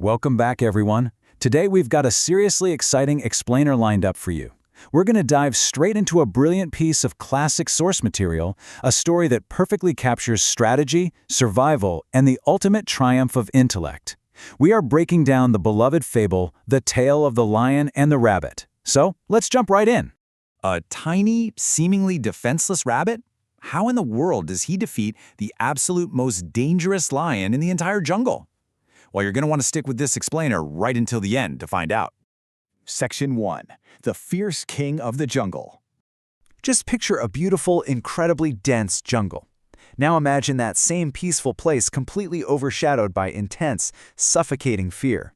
Welcome back, everyone. Today we've got a seriously exciting explainer lined up for you. We're going to dive straight into a brilliant piece of classic source material, a story that perfectly captures strategy, survival, and the ultimate triumph of intellect. We are breaking down the beloved fable, The Tale of the Lion and the Rabbit. So, let's jump right in. A tiny, seemingly defenseless rabbit? How in the world does he defeat the absolute most dangerous lion in the entire jungle? Well, you're going to want to stick with this explainer right until the end to find out. Section 1. The Fierce King of the Jungle. Just picture a beautiful, incredibly dense jungle. Now imagine that same peaceful place completely overshadowed by intense, suffocating fear.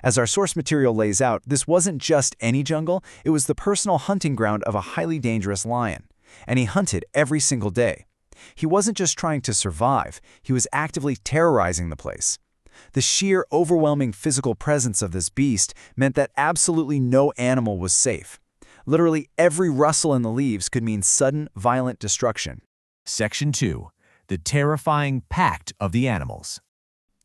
As our source material lays out, this wasn't just any jungle, it was the personal hunting ground of a highly dangerous lion. And he hunted every single day. He wasn't just trying to survive, he was actively terrorizing the place. The sheer, overwhelming physical presence of this beast meant that absolutely no animal was safe. Literally every rustle in the leaves could mean sudden, violent destruction. Section 2. The Terrifying Pact of the Animals.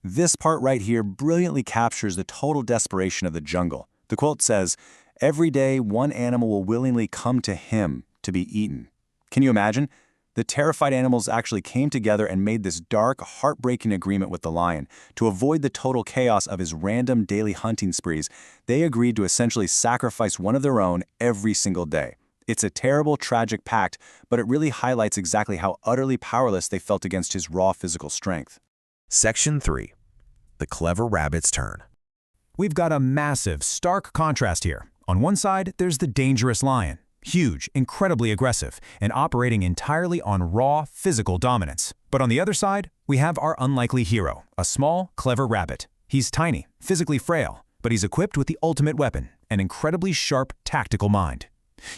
This part right here brilliantly captures the total desperation of the jungle. The quote says, "Every day one animal will willingly come to him to be eaten." Can you imagine? The terrified animals actually came together and made this dark, heartbreaking agreement with the lion. To avoid the total chaos of his random daily hunting sprees, they agreed to essentially sacrifice one of their own every single day. It's a terrible, tragic pact, but it really highlights exactly how utterly powerless they felt against his raw physical strength. Section 3. The Clever Rabbit's Turn. We've got a massive, stark contrast here. On one side, there's the dangerous lion. Huge, incredibly aggressive, and operating entirely on raw, physical dominance. But on the other side, we have our unlikely hero, a small, clever rabbit. He's tiny, physically frail, but he's equipped with the ultimate weapon, an incredibly sharp, tactical mind.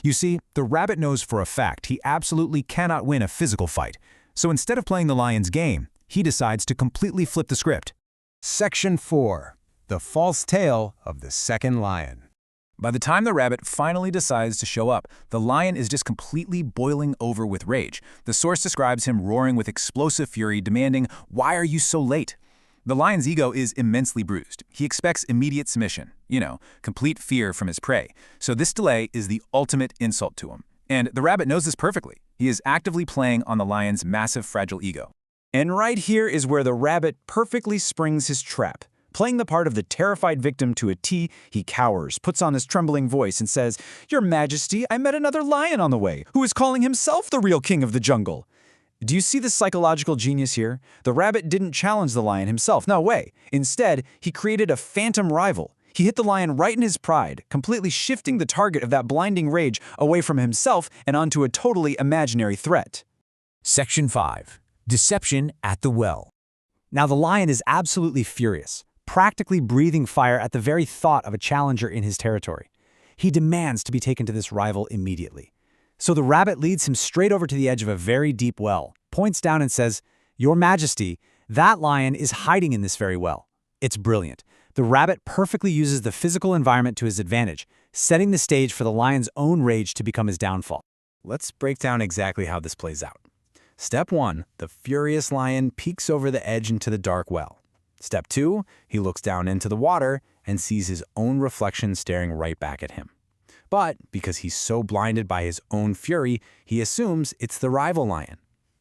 You see, the rabbit knows for a fact he absolutely cannot win a physical fight. So instead of playing the lion's game, he decides to completely flip the script. Section 4. The False Tale of the Second Lion. By the time the rabbit finally decides to show up, the lion is just completely boiling over with rage. The source describes him roaring with explosive fury, demanding, "Why are you so late?" The lion's ego is immensely bruised. He expects immediate submission, complete fear from his prey. So this delay is the ultimate insult to him. And the rabbit knows this perfectly. He is actively playing on the lion's massive, fragile ego. And right here is where the rabbit perfectly springs his trap. Playing the part of the terrified victim to a T, he cowers, puts on his trembling voice, and says, "Your Majesty, I met another lion on the way, who is calling himself the real king of the jungle." Do you see the psychological genius here? The rabbit didn't challenge the lion himself, no way. Instead, he created a phantom rival. He hit the lion right in his pride, completely shifting the target of that blinding rage away from himself and onto a totally imaginary threat. Section 5. Deception at the Well. Now the lion is absolutely furious, practically breathing fire at the very thought of a challenger in his territory. He demands to be taken to this rival immediately. So the rabbit leads him straight over to the edge of a very deep well, points down and says, "Your Majesty, that lion is hiding in this very well." It's brilliant. The rabbit perfectly uses the physical environment to his advantage, setting the stage for the lion's own rage to become his downfall. Let's break down exactly how this plays out. Step 1, the furious lion peeks over the edge into the dark well. Step 2, he looks down into the water and sees his own reflection staring right back at him. But because he's so blinded by his own fury, he assumes it's the rival lion.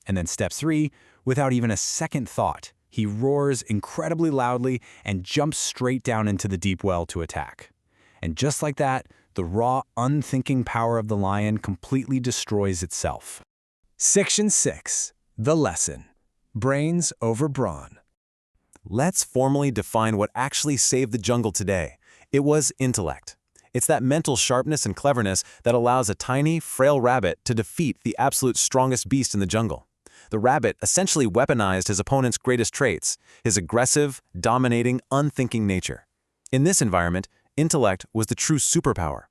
And then step 3, without even a second thought, he roars incredibly loudly and jumps straight down into the deep well to attack. And just like that, the raw, unthinking power of the lion completely destroys itself. Section 6. The Lesson. Brains over brawn. Let's formally define what actually saved the jungle today. It was intellect. It's that mental sharpness and cleverness that allows a tiny, frail rabbit to defeat the absolute strongest beast in the jungle. The rabbit essentially weaponized his opponent's greatest traits, his aggressive, dominating, unthinking nature. In this environment, intellect was the true superpower.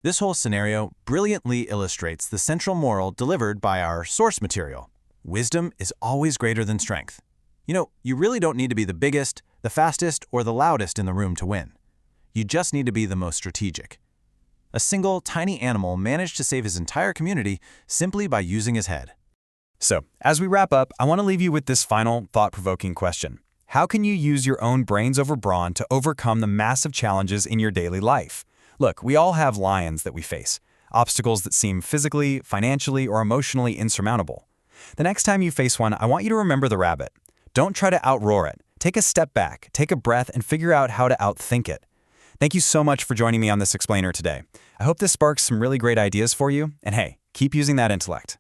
This whole scenario brilliantly illustrates the central moral delivered by our source material. Wisdom is always greater than strength. You really don't need to be the biggest, the fastest, or the loudest in the room to win. You just need to be the most strategic. A single, tiny animal managed to save his entire community simply by using his head. So, as we wrap up, I want to leave you with this final, thought-provoking question. How can you use your own brains over brawn to overcome the massive challenges in your daily life? Look, we all have lions that we face, obstacles that seem physically, financially, or emotionally insurmountable. The next time you face one, I want you to remember the rabbit. Don't try to outroar it. Take a step back, take a breath, and figure out how to outthink it. Thank you so much for joining me on this explainer today. I hope this sparks some really great ideas for you, and hey, keep using that intellect.